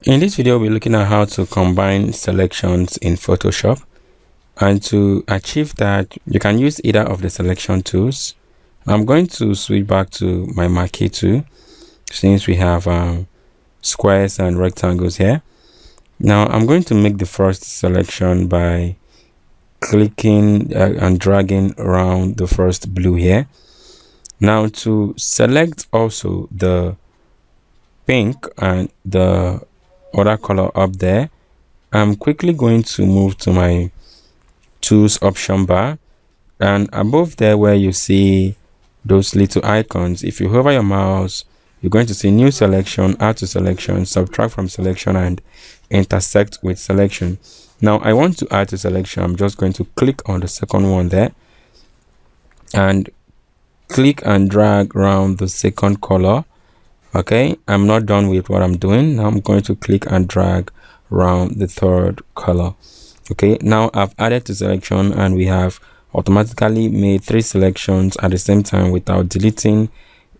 In this video, we're looking at how to combine selections in Photoshop. And to achieve that, you can use either of the selection tools. I'm going to switch back to my marquee tool since we have squares and rectangles here. Now, I'm going to make the first selection by clicking and dragging around the first blue here. Now, to select also the pink and the other color up there, I'm quickly going to move to my tools option bar, and above there where you see those little icons, if you hover your mouse, you're going to see new selection, add to selection, subtract from selection, and intersect with selection. Now I want to add to selection. I'm just going to click on the second one there and click and drag around the second color. Okay, I'm not done with what I'm doing. Now I'm going to click and drag around the third color. Okay, now I've added to selection and we have automatically made 3 selections at the same time without deleting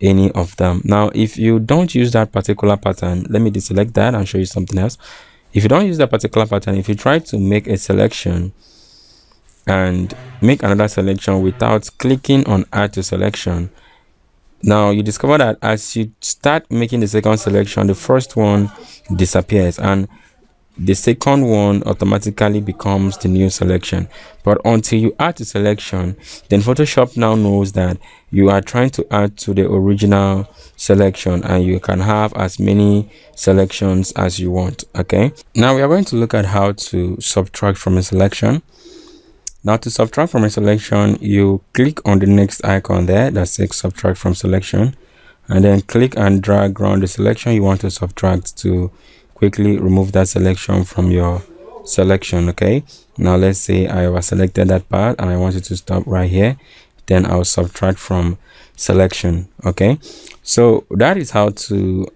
any of them. Now, if you don't use that particular pattern, let me deselect that and show you something else. If you don't use that particular pattern, if you try to make a selection and make another selection without clicking on add to selection, now you discover that as you start making the second selection, the first one disappears and the second one automatically becomes the new selection. But until you add to selection, then Photoshop now knows that you are trying to add to the original selection and you can have as many selections as you want. Okay, now we are going to look at how to subtract from a selection. Now, to subtract from a selection, you click on the next icon there that says subtract from selection, and then click and drag around the selection you want to subtract to quickly remove that selection from your selection. Okay, now let's say I have selected that part and I want it to stop right here. Then I'll subtract from selection. Okay, so that is how to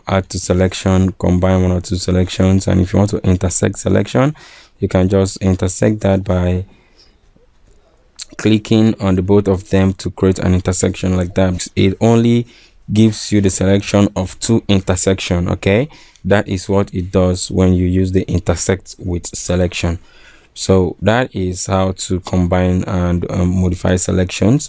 add to selection, combine 1 or 2 selections. And if you want to intersect selection, you can just intersect that by clicking on the both of them to create an intersection like that. It only gives you the selection of 2 intersection. Okay, that is what it does when you use the intersect with selection. So that is how to combine and modify selections.